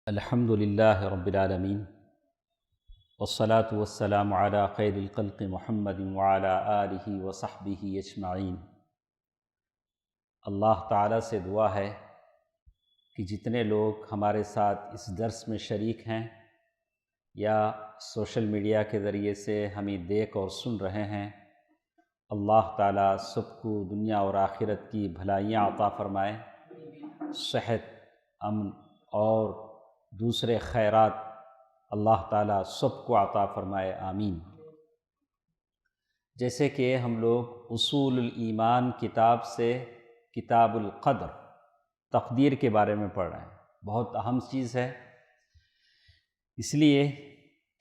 الحمد للہ رب العالمین والصلاة والسلام علی خیر الخلق محمد وعلی آلہ وصحبہ اجمعین۔ اللہ تعالیٰ سے دعا ہے کہ جتنے لوگ ہمارے ساتھ اس درس میں شریک ہیں یا سوشل میڈیا کے ذریعے سے ہمیں دیکھ اور سن رہے ہیں، اللہ تعالیٰ سب کو دنیا اور آخرت کی بھلائیاں عطا فرمائے، صحت، امن اور دوسرے خیرات اللہ تعالیٰ سب کو عطا فرمائے، آمین۔ جیسے کہ ہم لوگ اصول الایمان کتاب سے کتاب القدر، تقدیر کے بارے میں پڑھ رہے ہیں، بہت اہم چیز ہے، اس لیے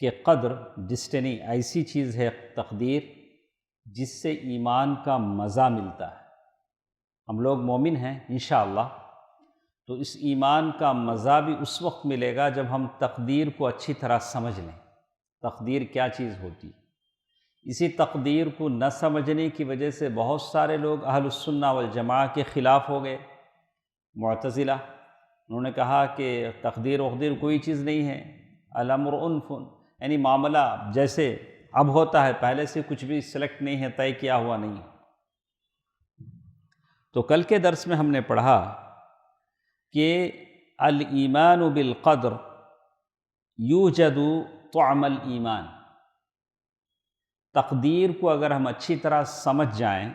کہ قدر ڈسٹنی ایسی چیز ہے، تقدیر، جس سے ایمان کا مزہ ملتا ہے۔ ہم لوگ مومن ہیں انشاءاللہ، تو اس ایمان کا مزہ بھی اس وقت ملے گا جب ہم تقدیر کو اچھی طرح سمجھ لیں، تقدیر کیا چیز ہوتی۔ اسی تقدیر کو نہ سمجھنے کی وجہ سے بہت سارے لوگ اہل السنہ والجماعہ کے خلاف ہو گئے۔ معتزلہ، انہوں نے کہا کہ تقدیر وقدیر کوئی چیز نہیں ہے، الامر انف، یعنی معاملہ جیسے اب ہوتا ہے، پہلے سے کچھ بھی سلیکٹ نہیں ہے، طے کیا ہوا نہیں ہے۔ تو کل کے درس میں ہم نے پڑھا کہ الایمان بالقدر یوجد طعم الایمان، تقدیر کو اگر ہم اچھی طرح سمجھ جائیں،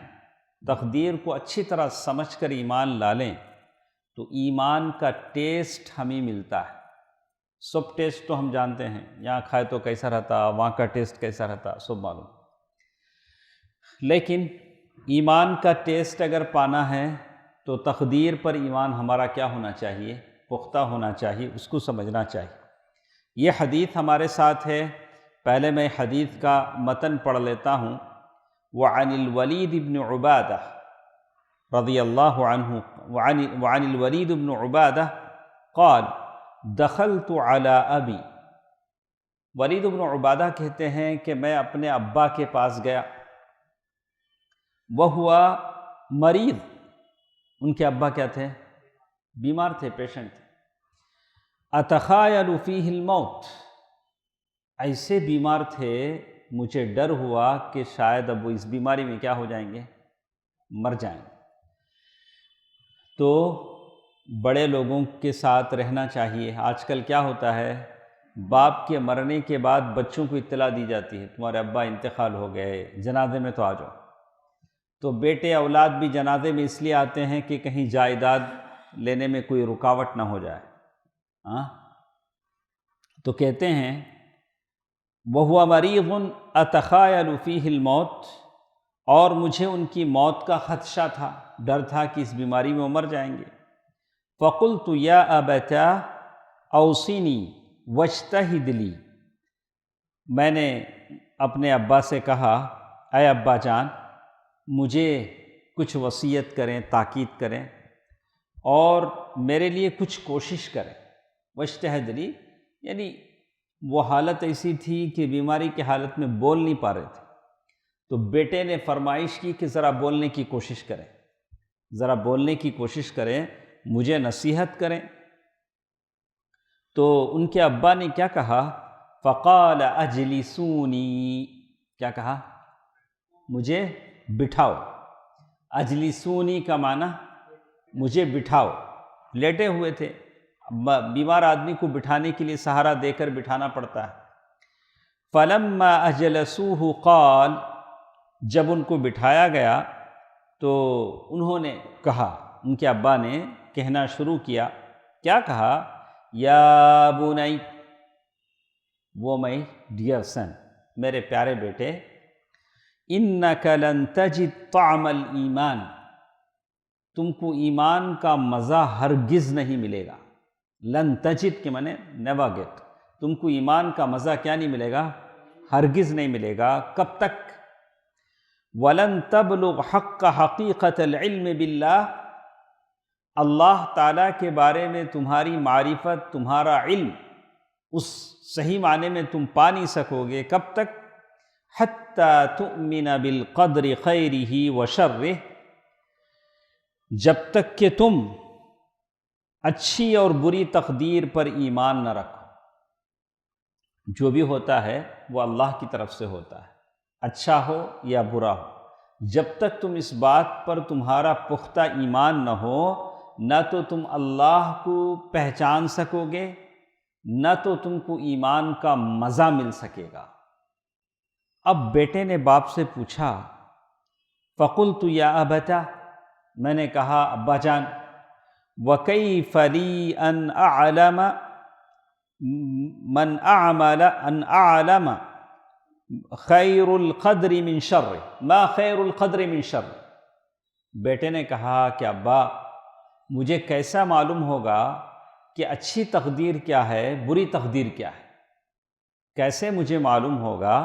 تقدیر کو اچھی طرح سمجھ کر ایمان لا لیں تو ایمان کا ٹیسٹ ہمیں ملتا ہے۔ سب ٹیسٹ تو ہم جانتے ہیں، یہاں کھائے تو کیسا رہتا، وہاں کا ٹیسٹ کیسا رہتا، سب معلوم، لیکن ایمان کا ٹیسٹ اگر پانا ہے تو تقدیر پر ایمان ہمارا کیا ہونا چاہیے؟ پختہ ہونا چاہیے، اس کو سمجھنا چاہیے۔ یہ حدیث ہمارے ساتھ ہے، پہلے میں حدیث کا متن پڑھ لیتا ہوں۔ وعن الولید بن عبادہ رضی اللہ عنہ وعن الولید بن عبادہ قال دخلت علی ابی، ولید بن عبادہ کہتے ہیں کہ میں اپنے ابا کے پاس گیا، وہو مریض، ان کے ابا کیا تھے؟ بیمار تھے، پیشنٹ تھے۔ اتخایل فیہ الموت، ایسے بیمار تھے مجھے ڈر ہوا کہ شاید اب وہ اس بیماری میں کیا ہو جائیں گے؟ مر جائیں گے۔ تو بڑے لوگوں کے ساتھ رہنا چاہیے۔ آج کل کیا ہوتا ہے، باپ کے مرنے کے بعد بچوں کو اطلاع دی جاتی ہے تمہارے ابا انتقال ہو گئے، جنازے میں تو آ جاؤ۔ تو بیٹے اولاد بھی جنازے میں اس لیے آتے ہیں کہ کہیں جائیداد لینے میں کوئی رکاوٹ نہ ہو جائے۔ تو کہتے ہیں وَهُوَ مَرِيضٌ أَتَخَایَلُ فِيهِ الْمَوْتِ، اور مجھے ان کی موت کا خدشہ تھا، ڈر تھا کہ اس بیماری میں وہ مر جائیں گے۔ فَقُلْتُ يَا أَبَتَا أَوْصِنِي وَاجْتَهِدْ لِي، میں نے اپنے ابا سے کہا، اے ابا جان مجھے کچھ وصیت کریں، تاکید کریں اور میرے لیے کچھ کوشش کریں۔ وَاجْتَهِدْ لِي یعنی وہ حالت ایسی تھی کہ بیماری کی حالت میں بول نہیں پا رہے تھے، تو بیٹے نے فرمائش کی کہ ذرا بولنے کی کوشش کریں، ذرا بولنے کی کوشش کریں، مجھے نصیحت کریں۔ تو ان کے ابا نے کیا کہا؟ فقال اجلسونی، کیا کہا؟ مجھے بٹھاؤ۔ اجلسونی کا معنی مجھے بٹھاؤ، لیٹے ہوئے تھے، بیمار آدمی کو بٹھانے کے لیے سہارا دے کر بٹھانا پڑتا ہے۔ فلما اجلسوہ قال، جب ان کو بٹھایا گیا تو انہوں نے کہا، ان کے ابا نے کہنا شروع کیا، کیا کہا؟ یا بنی، وہ مائی ڈیئر سن، میرے پیارے بیٹے، انک لن تجد طعم الایمان، تم کو ایمان کا مزہ ہرگز نہیں ملے گا۔ لن تجد کے معنی نیور گیٹ، تم کو ایمان کا مزہ کیا نہیں ملے گا؟ ہرگز نہیں ملے گا۔ کب تک؟ وَلَن تَبْلُغْ حَقَّ حَقِيقَةَ الْعِلْمِ بِاللَّهِ، اللہ تعالیٰ کے بارے میں تمہاری معرفت، تمہارا علم اس صحیح معنی میں تم پا نہیں سکو گے۔ کب تک؟ حَتَّى تُؤْمِنَ بِالْقَدْرِ خَيْرِهِ وَشَرِّهِ، جب تک کہ تم اچھی اور بری تقدیر پر ایمان نہ رکھو۔ جو بھی ہوتا ہے وہ اللہ کی طرف سے ہوتا ہے، اچھا ہو یا برا ہو۔ جب تک تم اس بات پر تمہارا پختہ ایمان نہ ہو، نہ تو تم اللہ کو پہچان سکو گے، نہ تو تم کو ایمان کا مزہ مل سکے گا۔ اب بیٹے نے باپ سے پوچھا، فَقُلْتُ يَا أَبَتَا، میں نے کہا ابا جان، وَكَيْفَ لِي أَنْ أَعْلَمَ من أعمل أن أعلم خیر القدر من شر، ما خیر القدر من شر۔ بیٹے نے کہا کہ ابا مجھے کیسا معلوم ہوگا کہ اچھی تقدیر کیا ہے، بری تقدیر کیا ہے؟ کیسے مجھے معلوم ہوگا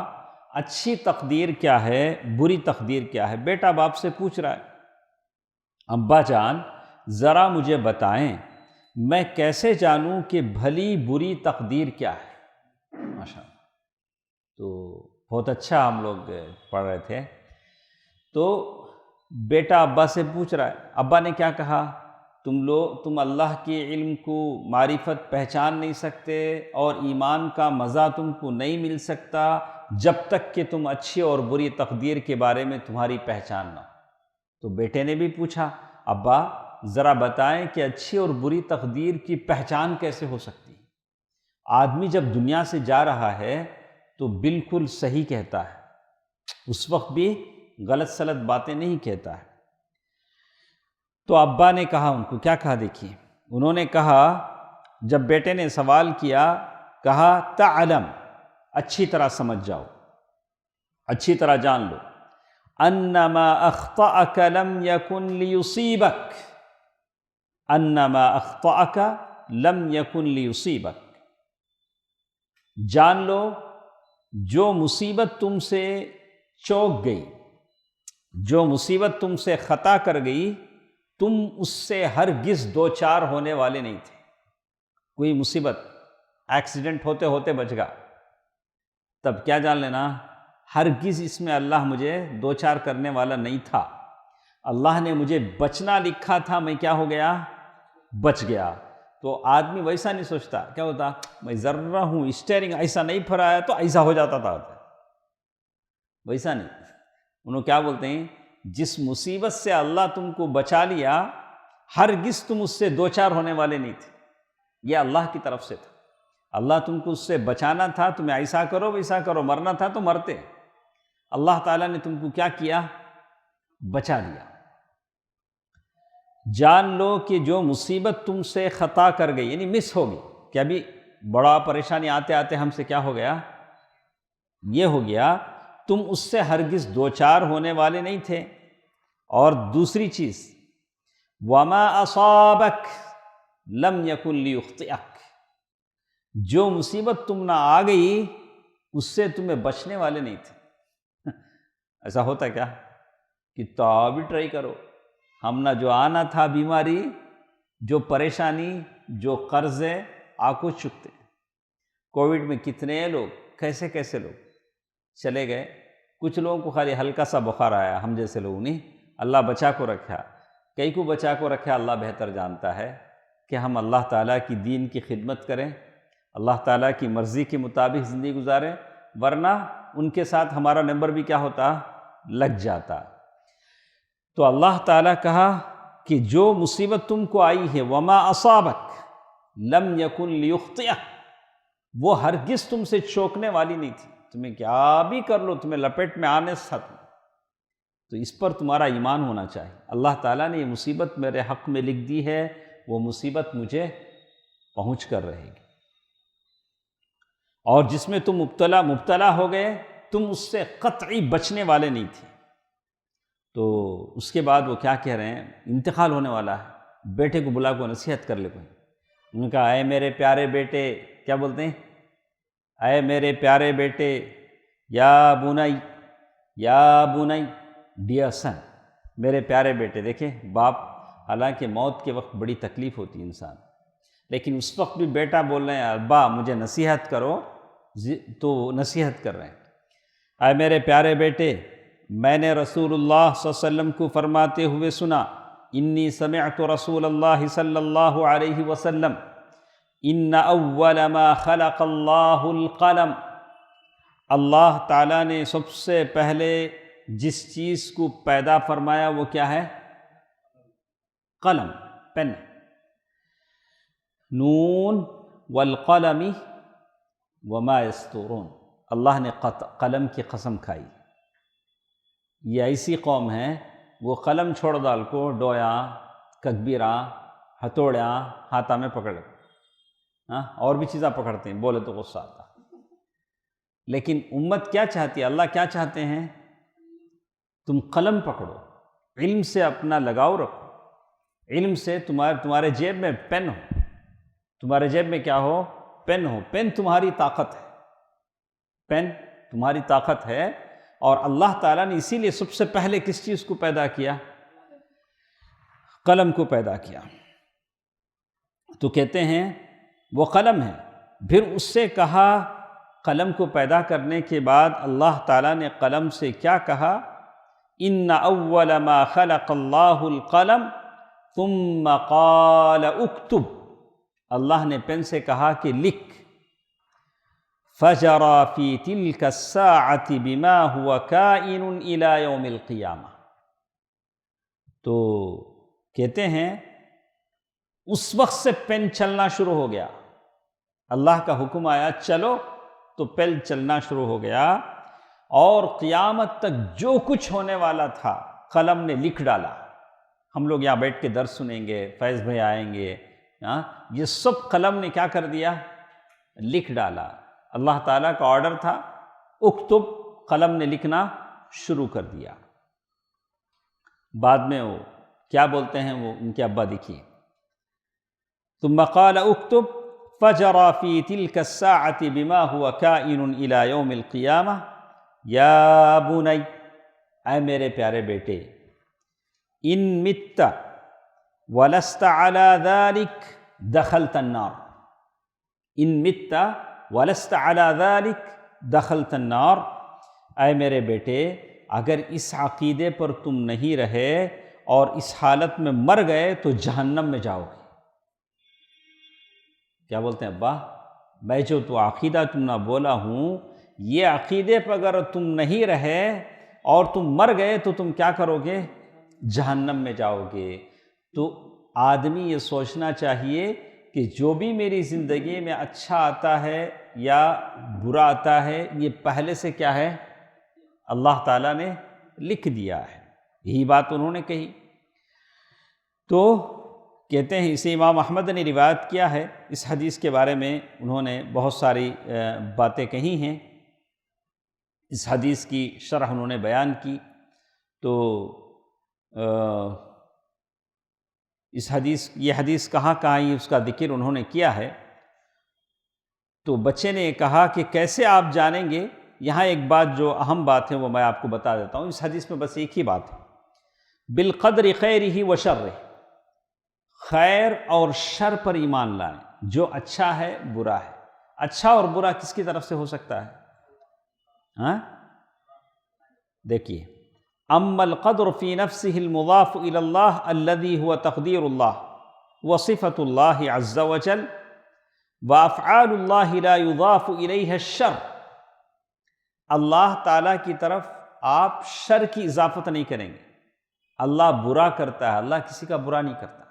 اچھی تقدیر کیا ہے، بری تقدیر کیا ہے؟ بیٹا باپ سے پوچھ رہا ہے، ابا جان ذرا مجھے بتائیں میں کیسے جانوں کہ بھلی بری تقدیر کیا ہے؟ ماشاء اللہ، تو بہت اچھا ہم لوگ پڑھ رہے تھے۔ تو بیٹا ابا سے پوچھ رہا ہے، ابا نے کیا کہا؟ تم اللہ کے علم کو، معرفت پہچان نہیں سکتے، اور ایمان کا مزہ تم کو نہیں مل سکتا جب تک کہ تم اچھی اور بری تقدیر کے بارے میں تمہاری پہچان نہ ہو۔ تو بیٹے نے بھی پوچھا، ابا ذرا بتائیں کہ اچھی اور بری تقدیر کی پہچان کیسے ہو سکتی ہے؟ آدمی جب دنیا سے جا رہا ہے تو بالکل صحیح کہتا ہے، اس وقت بھی غلط سلط باتیں نہیں کہتا ہے۔ تو ابا نے کہا، ان کو کیا کہا دیکھیے، انہوں نے کہا، جب بیٹے نے سوال کیا، کہا تعلم، اچھی طرح سمجھ جاؤ، اچھی طرح جان لو، انما اخطأک لم یکن لیصیبک، انما اخطأک لم یکن لیصیبک، جان لو جو مصیبت تم سے چوک گئی، جو مصیبت تم سے خطا کر گئی، تم اس سے ہرگز دو چار ہونے والے نہیں تھے۔ کوئی مصیبت، ایکسیڈنٹ ہوتے ہوتے بچ گا، تب کیا جان لینا، ہرگز اس میں اللہ مجھے دو چار کرنے والا نہیں تھا، اللہ نے مجھے بچنا لکھا تھا، میں کیا ہو گیا، بچ گیا۔ تو آدمی ویسا نہیں سوچتا، کیا ہوتا، میں ذرہ ہوں، اسٹیئرنگ ایسا نہیں پھرایا تو ایسا ہو جاتا تھا، ویسا نہیں۔ انہوں کیا بولتے ہیں، جس مصیبت سے اللہ تم کو بچا لیا، ہرگز تم اس سے دو چار ہونے والے نہیں تھے، یہ اللہ کی طرف سے تھا۔ اللہ تم کو اس سے بچانا تھا، تمہیں ایسا کرو ویسا کرو، مرنا تھا تو مرتے، اللہ تعالیٰ نے تم کو کیا کیا، بچا لیا۔ جان لو کہ جو مصیبت تم سے خطا کر گئی، یعنی مس ہوگی، کہ ابھی بڑا پریشانی آتے آتے ہم سے کیا ہو گیا، یہ ہو گیا، تم اس سے ہرگز دو چار ہونے والے نہیں تھے۔ اور دوسری چیز، وما اصابک لم یکن لیخطئک، جو مصیبت تم نہ آ گئی اس سے تمہیں بچنے والے نہیں تھے۔ ایسا ہوتا کیا کہ تو بھی ٹرائی کرو، ہم نہ جو آنا تھا بیماری، جو پریشانی، جو قرضے، آنکھوں چکتے۔ کووڈ میں کتنے لوگ، کیسے کیسے لوگ چلے گئے، کچھ لوگوں کو خالی ہلکا سا بخار آیا، ہم جیسے لوگوں نے، اللہ بچا کو رکھا، کئی کو بچا کو رکھا، اللہ بہتر جانتا ہے کہ ہم اللہ تعالیٰ کی دین کی خدمت کریں، اللہ تعالیٰ کی مرضی کے مطابق زندگی گزاریں، ورنہ ان کے ساتھ ہمارا نمبر بھی کیا ہوتا، لگ جاتا۔ تو اللہ تعالیٰ کہا کہ جو مصیبت تم کو آئی ہے، وما اصابک لم یکن لیخطئک، وہ ہرگز تم سے چوکنے والی نہیں تھی، تمہیں کیا بھی کر لو، تمہیں لپیٹ میں آنے ساتھ۔ تو اس پر تمہارا ایمان ہونا چاہیے، اللہ تعالیٰ نے یہ مصیبت میرے حق میں لکھ دی ہے، وہ مصیبت مجھے پہنچ کر رہے گی، اور جس میں تم مبتلا ہو گئے، تم اس سے قطعی بچنے والے نہیں تھے۔ تو اس کے بعد وہ کیا کہہ رہے ہیں، انتقال ہونے والا ہے، بیٹے کو بلا کو نصیحت کر لے کوئی، انہوں نے کہا، اے میرے پیارے بیٹے، کیا بولتے ہیں، اے میرے پیارے بیٹے، یا بنی، یا بنی، ڈیئر سن، میرے پیارے بیٹے۔ دیکھیں باپ، حالانکہ موت کے وقت بڑی تکلیف ہوتی ہے انسان، لیکن اس وقت بھی بیٹا بول رہے ہیں، ابا مجھے نصیحت کرو، تو نصیحت کر رہے ہیں، اے میرے پیارے بیٹے، میں نے رسول اللہ صلی اللہ علیہ وسلم کو فرماتے ہوئے سنا، انی سمعت رسول اللہ صلی اللہ علیہ وسلم ان اول ما خلق اللہ القلم، اللہ تعالیٰ نے سب سے پہلے جس چیز کو پیدا فرمایا وہ کیا ہے؟ قلم، پین۔ نون والقلم وما یسطرون، اللہ نے قلم کی قسم کھائی۔ یہ ایسی قوم ہے وہ قلم چھوڑ ڈال کو ڈویا، ککبیرہ، ہتھوڑیاں ہاتھا میں پکڑ، اور بھی چیزیں پکڑتے ہیں، بولے تو غصہ آتا۔ لیکن امت کیا چاہتی ہے؟ اللہ کیا چاہتے ہیں؟ تم قلم پکڑو، علم سے اپنا لگاؤ رکھو، علم سے تمہارے جیب میں پین ہو، تمہارے جیب میں کیا ہو؟ پین ہو۔ پین تمہاری طاقت ہے، پین تمہاری طاقت ہے۔ اور اللہ تعالیٰ نے اسی لیے سب سے پہلے کس چیز کو پیدا کیا؟ قلم کو پیدا کیا۔ تو کہتے ہیں وہ قلم ہے۔ پھر اس سے کہا، قلم کو پیدا کرنے کے بعد اللہ تعالیٰ نے قلم سے کیا کہا؟ ان اول ما خلق اللہ القلم ثم قال اکتب، اللہ نے پین سے کہا کہ لکھ۔ فجرى في تلك الساعة بما هو كائن إلى يوم القيامة، تو کہتے ہیں اس وقت سے پین چلنا شروع ہو گیا، اللہ کا حکم آیا چلو تو پین چلنا شروع ہو گیا، اور قیامت تک جو کچھ ہونے والا تھا قلم نے لکھ ڈالا۔ ہم لوگ یہاں بیٹھ کے درس سنیں گے، فیض بھائی آئیں گے، یہ سب قلم نے کیا کر دیا؟ لکھ ڈالا۔ اللہ تعالیٰ کا آرڈر تھا اکتب، قلم نے لکھنا شروع کر دیا۔ بعد میں وہ کیا بولتے ہیں، وہ ان کے ابا دیکھیے، ثم قال اکتب فجرى في تلك الساعة بما هو كائن إلى يوم القيامة یا بنی، اے میرے پیارے بیٹے، ان مت ولست على ذلك دخلت النار، ان مت ولست على ذلك دخلت النار، اے میرے بیٹے اگر اس عقیدے پر تم نہیں رہے اور اس حالت میں مر گئے تو جہنم میں جاؤ گے۔ کیا بولتے ہیں ابا؟ میں جو تو عقیدہ تم نہ بولا ہوں، یہ عقیدے پر اگر تم نہیں رہے اور تم مر گئے تو تم کیا کرو گے؟ جہنم میں جاؤ گے۔ تو آدمی یہ سوچنا چاہیے کہ جو بھی میری زندگی میں اچھا آتا ہے یا برا آتا ہے، یہ پہلے سے کیا ہے؟ اللہ تعالیٰ نے لکھ دیا ہے۔ یہی بات انہوں نے کہی۔ تو کہتے ہیں اسے امام احمد نے روایت کیا ہے، اس حدیث کے بارے میں انہوں نے بہت ساری باتیں کہی ہیں، اس حدیث کی شرح انہوں نے بیان کی۔ تو یہ حدیث کہاں آئی اس کا ذکر انہوں نے کیا ہے۔ تو بچے نے کہا کہ کیسے آپ جانیں گے؟ یہاں ایک بات جو اہم بات ہے وہ میں آپ کو بتا دیتا ہوں۔ اس حدیث میں بس ایک ہی بات ہے، بالقدر خیرہ و شرہ، خیر اور شر پر ایمان لائیں، جو اچھا ہے برا ہے۔ اچھا اور برا کس کی طرف سے ہو سکتا ہے؟ دیکھیے، اما القدر فی نفسہ المضاف الی اللہ الذی هو تقدیر اللہ وصفۃ اللہ عز وجل وافعال اللہ لا یضاف الیہ الشر، اللہ تعالیٰ کی طرف آپ شر کی اضافت نہیں کریں گے۔ اللہ برا کرتا ہے، اللہ کسی کا برا نہیں کرتا،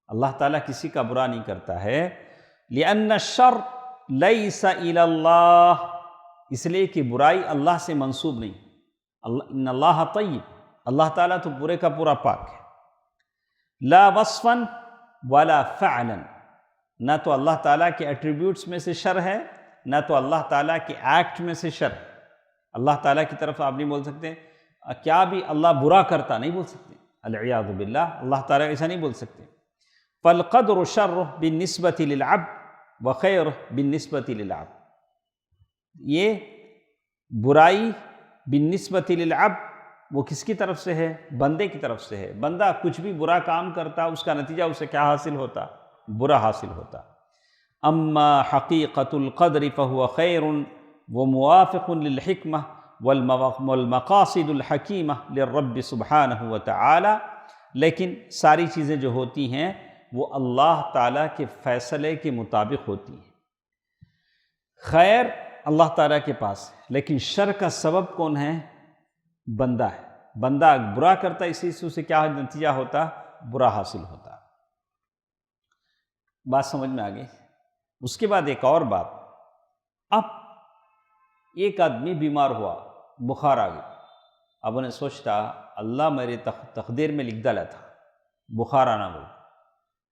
اللہ تعالیٰ کسی کا برا نہیں کرتا ہے۔ لأن الشر لیس الی اللہ، اس لیے کہ برائی اللہ سے منسوب نہیں۔ ان اللہ طیب، اللہ تعالیٰ تو پورے کا پورا پاک ہے۔ لا وصفا ولا فعلا، نہ تو اللہ تعالیٰ کے ایٹریبیوٹس میں سے شر ہے، نہ تو اللہ تعالیٰ کے ایکٹ میں سے شر۔ اللہ تعالیٰ کی طرف آپ نہیں بول سکتے کیا بھی اللہ برا کرتا، نہیں بول سکتے، العیاذ باللہ، اللہ تعالیٰ ایسا نہیں بول سکتے۔ فالقدر شر بالنسبة للعبد وخیر بالنسبة للعبد، یہ برائی بالنسبة للعبد وہ کس کی طرف سے ہے؟ بندے کی طرف سے ہے۔ بندہ کچھ بھی برا کام کرتا، اس کا نتیجہ اسے کیا حاصل ہوتا؟ برا حاصل ہوتا۔ اما حقیقت القدر فهو خیر وموافق للحکمہ والمقاصد الحکیمہ للرب سبحانہ وتعالی، لیکن ساری چیزیں جو ہوتی ہیں وہ اللہ تعالیٰ کے فیصلے کے مطابق ہوتی ہیں۔ خیر اللہ تعالیٰ کے پاس ہے، لیکن شر کا سبب کون ہے؟ بندہ ہے۔ بندہ برا کرتا ہے، اسی سے اسے کیا نتیجہ ہوتا؟ برا حاصل ہوتا۔ بات سمجھ میں آ گئی؟ اس کے بعد ایک اور بات، اب ایک آدمی بیمار ہوا، بخار آ گئی، اب انہیں سوچتا اللہ میرے تقدیر میں لکھ ڈالا تھا بخار آنا، وہ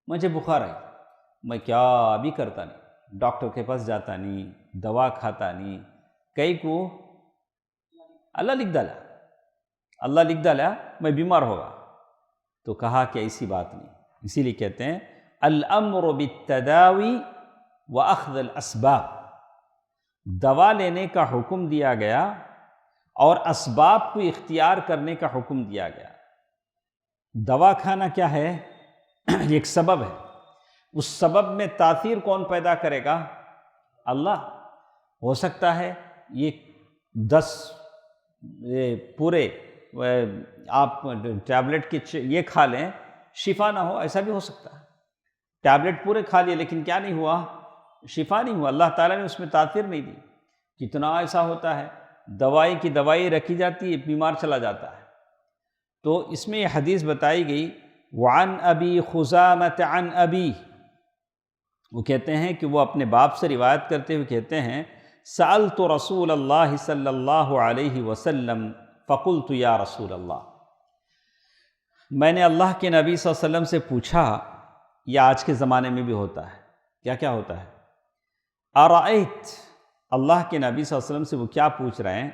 مجھے بخار آئی، میں کیا بھی کرتا نہیں، ڈاکٹر کے پاس جاتا نہیں، دوا کھاتا نہیں، کئی کو اللہ لکھ ڈالا، اللہ لکھ ڈالا میں بیمار ہوگا۔ تو کہا کہ ایسی بات نہیں، اسی لیے کہتے ہیں الامر بالتداوی واخذ الاسباب، دوا لینے کا حکم دیا گیا اور اسباب کو اختیار کرنے کا حکم دیا گیا۔ دوا کھانا کیا ہے؟ ایک سبب ہے، اس سبب میں تاثیر کون پیدا کرے گا؟ اللہ۔ ہو سکتا ہے یہ 10 پورے آپ ٹیبلٹ کے یہ کھا لیں، شفا نہ ہو، ایسا بھی ہو سکتا ہے۔ ٹیبلٹ پورے کھا لیے لیکن کیا نہیں ہوا؟ شفا نہیں ہوا، اللہ تعالیٰ نے اس میں تاثیر نہیں دی۔ کتنا ایسا ہوتا ہے، دوائی کی دوائی رکھی جاتی ہے، بیمار چلا جاتا ہے۔ تو اس میں یہ حدیث بتائی گئی، وعن ابی خزامۃ عن ابی، وہ کہتے ہیں کہ وہ اپنے باپ سے روایت کرتے ہوئے کہتے ہیں سألت رسول اللہ صلی اللہ علیہ وسلم فقلت یا رسول اللہ، میں نے اللہ کے نبی صلی اللہ علیہ وسلم سے پوچھا، یہ آج کے زمانے میں بھی ہوتا ہے، کیا کیا ہوتا ہے؟ ارأیت، اللہ کے نبی صلی اللہ علیہ وسلم سے وہ کیا پوچھ رہے ہیں؟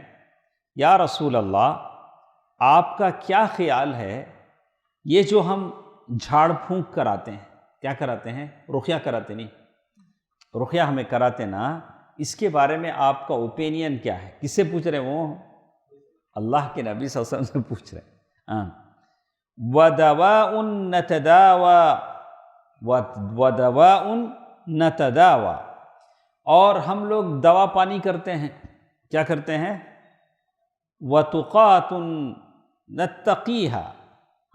یا رسول اللہ، آپ کا کیا خیال ہے یہ جو ہم جھاڑ پھونک کراتے ہیں، کیا کراتے ہیں؟ رقیہ کراتے نہیں، رقیہ ہمیں کراتے نا، اس کے بارے میں آپ کا اوپینین کیا ہے؟ کس سے پوچھ رہے ہیں؟ وہ اللہ کے نبی صلی اللہ علیہ وسلم سے پوچھ رہے ہیں۔ وَدَوَاءٌ نَتَدَاوَى، اور ہم لوگ دوا پانی کرتے ہیں، کیا کرتے ہیں؟ وَتُقَاتٌ نَتَّقِيهَا،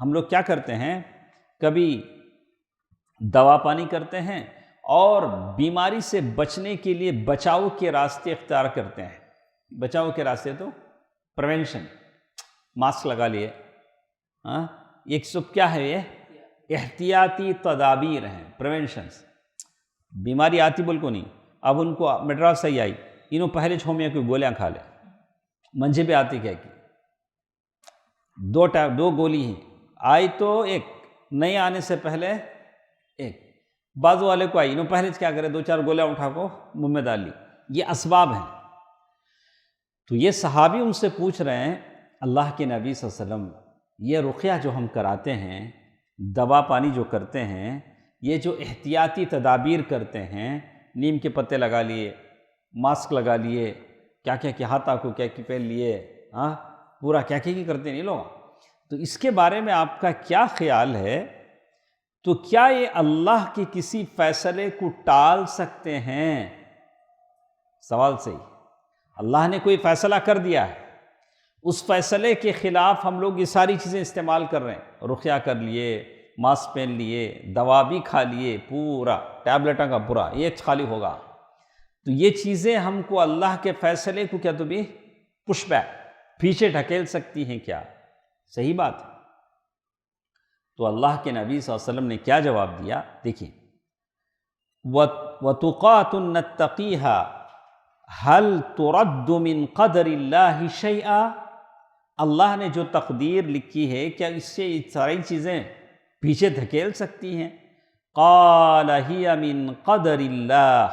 ہم لوگ کیا کرتے ہیں؟ کبھی دوا پانی کرتے ہیں اور بیماری سے بچنے کے لیے بچاؤ کے راستے اختیار کرتے ہیں۔ بچاؤ کے راستے تو پریونشن، ماسک لگا لیے، ایک سب کیا ہے؟ یہ احتیاطی تدابیر ہیں، پریونشنز۔ بیماری آتی بول کو نہیں، اب ان کو میڈراس صحیح آئی، انہوں پہلے چھومیاں کوئی گولیاں کھا لے، منجے پہ آتی کیا کی، دو گولی ہیں، آئی تو ایک، نہیں آنے سے پہلے ایک، بازو والے کو آئی، انہوں پہلے کیا کرے؟ 2-4 گولیاں اٹھا کو منہ میں ڈال لی۔ یہ اسباب ہیں۔ تو یہ صحابی ان سے پوچھ رہے ہیں اللہ کے نبی صلی اللہ علیہ وسلم، یہ رقیہ جو ہم کراتے ہیں، دوا پانی جو کرتے ہیں، یہ جو احتیاطی تدابیر کرتے ہیں، نیم کے پتے لگا لیے، ماسک لگا لیے، کیا کیا کہ ہاتھوں کو کیا کی پہن لیے، پورا کیا کیا کرتے نہیں لوگ، تو اس کے بارے میں آپ کا کیا خیال ہے؟ تو کیا یہ اللہ کے کسی فیصلے کو ٹال سکتے ہیں؟ سوال صحیح، اللہ نے کوئی فیصلہ کر دیا ہے، اس فیصلے کے خلاف ہم لوگ یہ ساری چیزیں استعمال کر رہے ہیں، رقیہ کر لیے، ماسک پہن لیے، دوا بھی کھا لیے، پورا ٹیبلٹوں کا پورا یہ خالی ہوگا، تو یہ چیزیں ہم کو اللہ کے فیصلے کو کیا تو بھی پش بیک، پیچھے ڈھکیل سکتی ہیں کیا؟ صحیح بات ہے۔ تو اللہ کے نبی صلی اللہ علیہ وسلم نے کیا جواب دیا؟ دیکھیں، وَتُقَاتٌ نَتَّقِيهَا هَلْ تُرَدُّ مِنْ قَدْرِ اللَّهِ شَيْئًا، اللہ نے جو تقدیر لکھی ہے کیا اس سے یہ ساری چیزیں پیچھے دھکیل سکتی ہیں؟ قَالَ هِيَ مِنْ قَدْرِ اللَّهِ،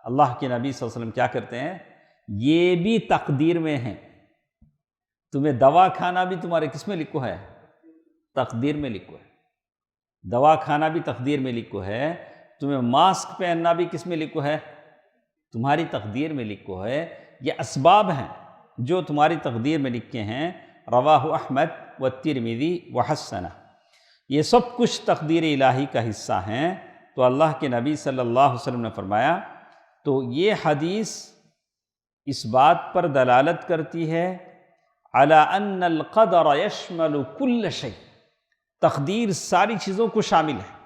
اللہ کے نبی صلی اللہ علیہ وسلم کیا کرتے ہیں؟ یہ بھی تقدیر میں ہیں، تمہیں دوا کھانا بھی تمہارے کس میں لکھو ہے؟ تقدیر میں لکھو ہے، دوا کھانا بھی تقدیر میں لکھو ہے، تمہیں ماسک پہننا بھی کس میں لکھو ہے؟ تمہاری تقدیر میں لکھو ہے۔ یہ اسباب ہیں جو تمہاری تقدیر میں لکھے ہیں۔ رواہ احمد والترمذی وحسنہ، یہ سب کچھ تقدیر الہی کا حصہ ہیں۔ تو اللہ کے نبی صلی اللہ علیہ وسلم نے فرمایا، تو یہ حدیث اس بات پر دلالت کرتی ہے علی ان القدر یشمل کل شیء، تقدیر ساری چیزوں کو شامل ہے،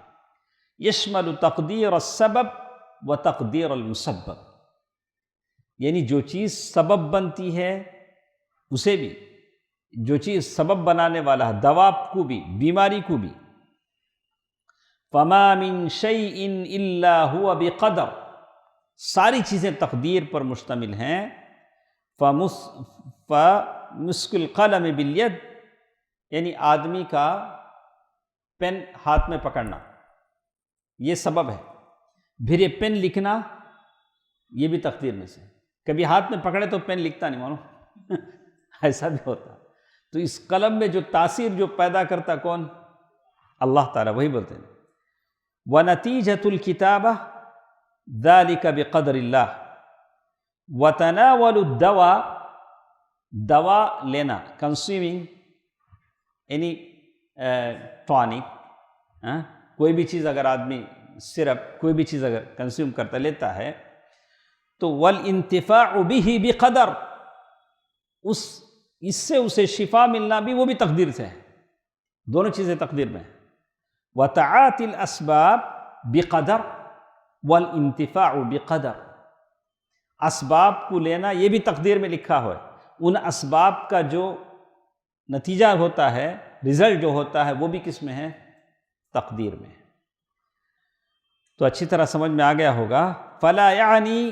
یشمل تقدیر السبب و تقدیر المسبب، یعنی جو چیز سبب بنتی ہے اسے بھی، جو چیز سبب بنانے والا ہے دوا کو بھی، بیماری کو بھی۔ فما من شیء الا هو بقدر، ساری چیزیں تقدیر پر مشتمل ہیں۔ فمسك القلم بالید، یعنی آدمی کا پین ہاتھ میں پکڑنا یہ سبب ہے، پھر یہ پین لکھنا یہ بھی تقدیر میں سے۔ کبھی ہاتھ میں پکڑے تو پین لکھتا نہیں مانو ایسا بھی ہوتا۔ تو اس قلم میں جو تاثیر جو پیدا کرتا کون؟ اللہ تعالیٰ، وہی بولتے ہیں وَنَتِيجَةُ الْكِتَابَةِ ذَلِكَ بِقَدْرِ اللَّهِ وَتَنَاوَلُ الدَّوَاء، دوا لینا، کنزیومنگ اینی ٹانک، کوئی بھی چیز اگر آدمی سرپ کوئی بھی چیز اگر کنزیوم کرتا لیتا ہے تو وَالْإِنْتِفَاعُ بِهِ بِقَدْر، اس سے اسے شفا ملنا بھی وہ بھی تقدیر سے ہے، دونوں چیزیں تقدیر میں ہیں۔ وَتَعَاطِ الْأَسْبَابِ بِقَدْر وَالْإِنْتِفَاعُ بِقَدْر، اسباب کو لینا یہ بھی تقدیر میں لکھا ہوا ہے، ان اسباب کا جو نتیجہ ہوتا ہے، رزلٹ جو ہوتا ہے، وہ بھی کس میں ہے؟ تقدیر میں ہے۔ تو اچھی طرح سمجھ میں آ گیا ہوگا۔ فلا یعنی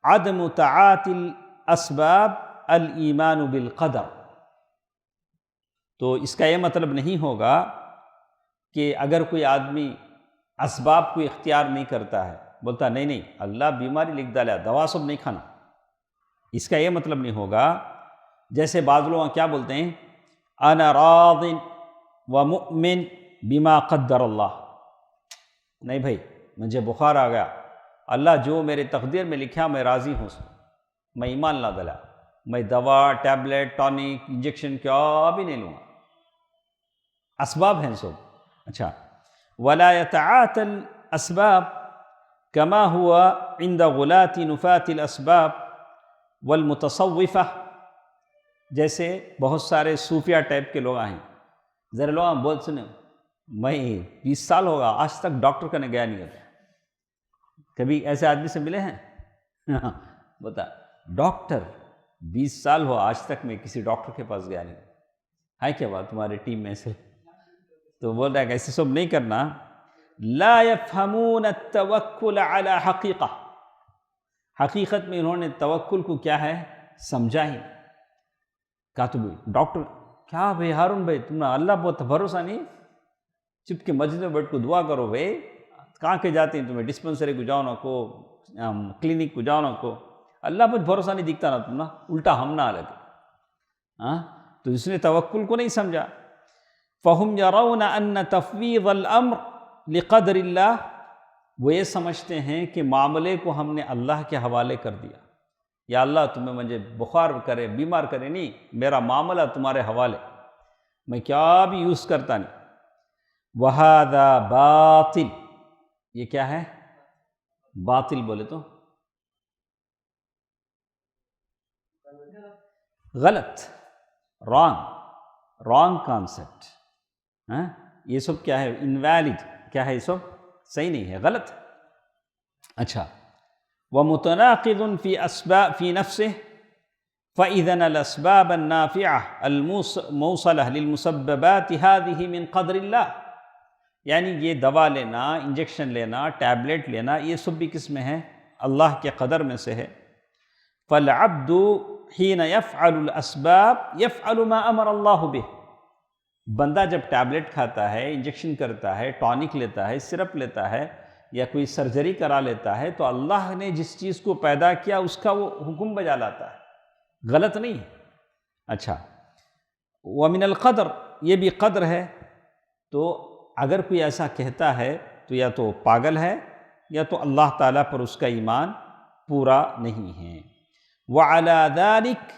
عدم تعاطی الاسباب الایمان بالقدر، تو اس کا یہ مطلب نہیں ہوگا کہ اگر کوئی آدمی اسباب کو اختیار نہیں کرتا ہے، بولتا نہیں اللہ بیماری لکھ ڈالا، دوا سب نہیں کھانا، اس کا یہ مطلب نہیں ہوگا۔ جیسے بعض لوگ کیا بولتے ہیں، انا راض ومؤمن بما قدر اللہ، نہیں بھائی مجھے بخار آ گیا، اللہ جو میرے تقدیر میں لکھا میں راضی ہوں، میں ایمان لا ڈالا، میں دوا، ٹیبلٹ، ٹانک، انجیکشن کیا بھی نہیں لوں گا، اسباب ہیں سب۔ اچھا، ولا يتعاطى الاسباب كما هو عند غلاة نفاة الاسباب والمتصوفة، جیسے بہت سارے صوفیہ ٹائپ کے لوگ ہیں، ذرا لوگ بول سنیں، میں 20 سال ہوگا آج تک ڈاکٹر کا گیا نہیں ہوتا، کبھی ایسے آدمی سے ملے ہیں؟ بتا ڈاکٹر 20 سال ہو آج تک میں کسی ڈاکٹر کے پاس گیا نہیں، ہے کیا بات تمہارے ٹیم میں سے؟ تو بول رہا ہے کہ ایسے سب نہیں کرنا۔ لا يفهمون التوکل على حقیقہ، حقیقت میں انہوں نے توکل کو کیا ہے سمجھا ہی۔ کہا تو ڈاکٹر کیا بھائی ہارون بھائی تم نے اللہ بہت بھروسہ نہیں، چپ کے مسجد میں بیٹھ کو دعا کرو بھائی، کہاں کے جاتے ہیں تمہیں ڈسپنسری کو جاؤ نہ کو، کلینک کو جاؤ نہ کو، اللہ پر بھروسہ نہیں دکھتا نا تم نا، الٹا ہم نہ لگے۔ تو اس نے توکل کو نہیں سمجھا۔ فَهُمْ يَرَوْنَ أَنَّ تَفْوِيضَ الْأَمْرِ لِقَدْرِ اللَّهِ، وہ یہ سمجھتے ہیں کہ معاملے کو ہم نے اللہ کے حوالے کر دیا، یا اللہ تمہیں مجھے بخار کرے، بیمار کرے، نہیں، میرا معاملہ تمہارے حوالے، میں کیا بھی یوز کرتا نہیں۔ وَهَذَا باطل، یہ کیا ہے؟ باطل بولے تو غلط، رانگ کانسیپٹ، یہ سب کیا ہے؟ انویلڈ، کیا ہے یہ سب؟ صحیح نہیں ہے، غلط۔ اچھا، وَمُتَنَاقِضٌ فِي نَفْسِهِ فَإِذَنَ الْأَسْبَابَ النَّافِعَةَ الْمُوصَلَةَ لِلْمُسَبَّبَاتِ هَذِهِ مِنْ قَدْرِ اللَّهِ، یعنی یہ دوا لینا، انجیکشن لینا، ٹیبلٹ لینا، یہ سب بھی کس میں ہے؟ اللہ کے قدر میں سے ہے۔ فَالْعَبْدُ حِينَ يَفْعَلُ الْأَسْبَابِ يَفْعَلُ مَا أَمَرَ اللَّهُ بِهِ، بندہ جب ٹیبلٹ کھاتا ہے، انجیکشن کرتا ہے، ٹانک لیتا ہے، سرپ لیتا ہے، یا کوئی سرجری کرا لیتا ہے، تو اللہ نے جس چیز کو پیدا کیا اس کا وہ حکم بجا لاتا ہے، غلط نہیں ہے۔ اچھا، وَمِنَ الْقَدْرِ، یہ بھی قدر ہے۔ تو اگر کوئی ایسا کہتا ہے تو یا تو پاگل ہے یا تو اللہ تعالیٰ پر اس کا ایمان پورا نہیں ہے۔ وَعَلَى ذَلِكَ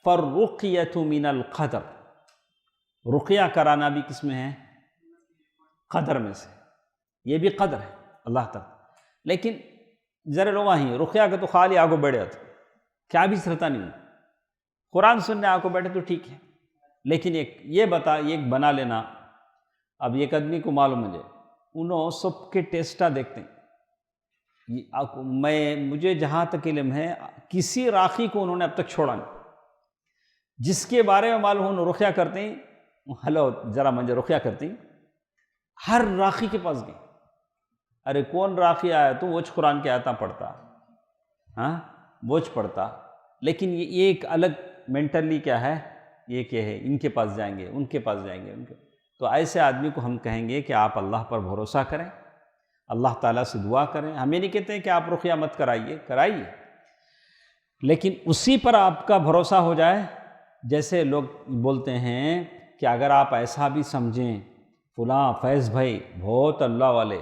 فَالرُّقْيَةُ مِنَ الْقَدْرِ، رقیہ کرانا بھی کس میں ہے؟ قدر میں سے، یہ بھی قدر ہے اللہ تعالیٰ۔ لیکن ذرا لوگ ہیں رقیہ کا تو خالی آگو بیٹھ جاتا، کیا بھی سرتا نہیں، قرآن سننے آگو بیٹھے تو ٹھیک ہے، لیکن ایک بنا لینا اب ایک آدمی کو معلوم ہے انہوں سب کے ٹیسٹا دیکھتے ہیں، مجھے جہاں تک علم ہے کسی راقی کو انہوں نے اب تک چھوڑا نہیں، جس کے بارے میں معلوم انہوں رقیہ کرتے ہیں، ہلو ذرا مجھے رقیہ کرتی، ہر راقی کے پاس گئے، ارے کون راقی آیا تو وہچ قرآن کے آیتاں پڑھتا، ہاں وہچ پڑھتا، لیکن یہ ایک الگ مینٹلی کیا ہے، یہ کہ ہے ان کے پاس جائیں گے، ان کے پاس جائیں گے، تو ایسے آدمی کو ہم کہیں گے کہ آپ اللہ پر بھروسہ کریں، اللہ تعالیٰ سے دعا کریں۔ ہم یہ نہیں کہتے ہیں کہ آپ رقیہ مت کرائیے، لیکن اسی پر آپ کا بھروسہ ہو جائے۔ جیسے لوگ بولتے ہیں کہ اگر آپ ایسا بھی سمجھیں فلاں فیض بھائی بہت اللہ والے،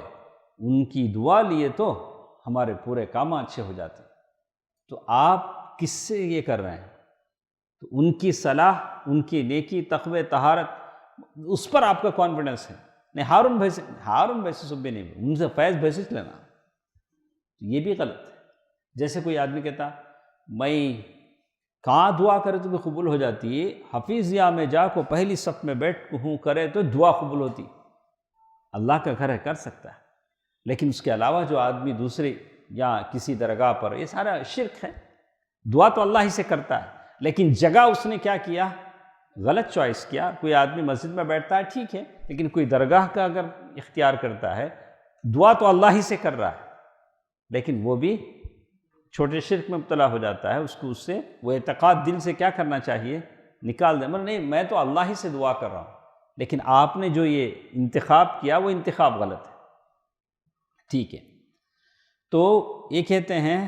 ان کی دعا لیے تو ہمارے پورے کام اچھے ہو جاتے، تو آپ کس سے یہ کر رہے ہیں؟ تو ان کی صلاح، ان کی نیکی، تقوی، طہارت، اس پر آپ کا کانفیڈنس ہے۔ نہیں ہارون بھائی سے سب بھی نہیں، ان سے فیض بھائی سے لینا، یہ بھی غلط ہے۔ جیسے کوئی آدمی کہتا میں کہاں دعا کرے تو بھی قبول ہو جاتی ہے، حفیظیہ میں جا کو پہلی صف میں بیٹھ ہوں کرے تو دعا قبول ہوتی، اللہ کا گھر ہے کر سکتا ہے، لیکن اس کے علاوہ جو آدمی دوسری یا کسی درگاہ پر، یہ سارا شرک ہے۔ دعا تو اللہ ہی سے کرتا ہے، لیکن جگہ اس نے کیا کیا، غلط چوائس کیا۔ کوئی آدمی مسجد میں بیٹھتا ہے ٹھیک ہے، لیکن کوئی درگاہ کا اگر اختیار کرتا ہے، دعا تو اللہ ہی سے کر رہا ہے، لیکن وہ بھی چھوٹے شرک میں مبتلا ہو جاتا ہے۔ اس کو اس سے وہ اعتقاد دل سے کیا کرنا چاہیے، نکال دیں، نہیں میں تو اللہ ہی سے دعا کر رہا ہوں، لیکن آپ نے جو یہ انتخاب کیا وہ انتخاب غلط ہے، ٹھیک ہے۔ تو یہ کہتے ہیں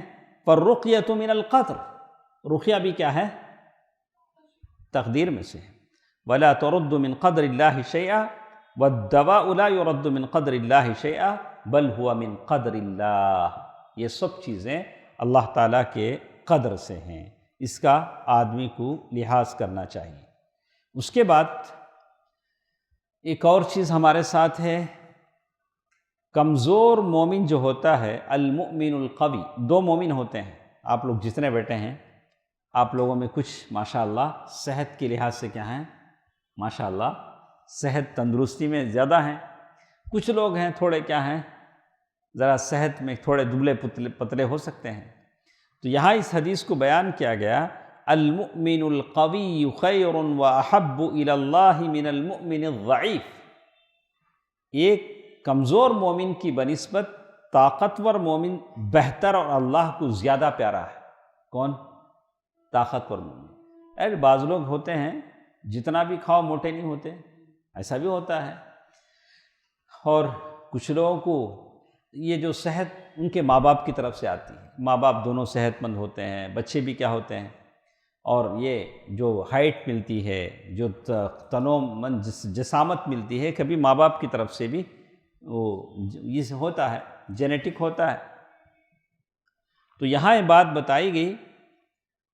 فالرقیۃ من القدر، رقیہ بھی کیا ہے، تقدیر میں سے ہے۔ ولا ترد من قدر اللہ شیئا والدواء لا يرد من قدر اللہ شیئا بل هو من قدر اللہ، یہ سب چیزیں اللہ تعالیٰ کے قدر سے ہیں، اس کا آدمی کو لحاظ کرنا چاہیے۔ اس کے بعد ایک اور چیز ہمارے ساتھ ہے، کمزور مومن جو ہوتا ہے، المؤمن القوی، دو مومن ہوتے ہیں۔ آپ لوگ جتنے بیٹھے ہیں، آپ لوگوں میں کچھ ماشاءاللہ صحت کے لحاظ سے کیا ہیں، ماشاءاللہ صحت تندرستی میں زیادہ ہیں، کچھ لوگ ہیں تھوڑے کیا ہیں، ذرا صحت میں تھوڑے دبلے پتلے ہو سکتے ہیں۔ تو یہاں اس حدیث کو بیان کیا گیا، المؤمن القوی خیر واحب الی اللہ من المؤمن الضعیف، ایک کمزور مومن کی بنسبت طاقتور مومن بہتر اور اللہ کو زیادہ پیارا ہے۔ کون؟ طاقتور مومن۔ بعض لوگ ہوتے ہیں جتنا بھی کھاؤ موٹے نہیں ہوتے، ایسا بھی ہوتا ہے، اور کچھ لوگوں کو یہ جو صحت ان کے ماں باپ کی طرف سے آتی ہے، ماں باپ دونوں صحت مند ہوتے ہیں، بچے بھی کیا ہوتے ہیں، اور یہ جو ہائٹ ملتی ہے، جو تنوع مند جسامت ملتی ہے، کبھی ماں باپ کی طرف سے بھی وہ یہ ہوتا ہے، جینیٹک ہوتا ہے۔ تو یہاں یہ بات بتائی گئی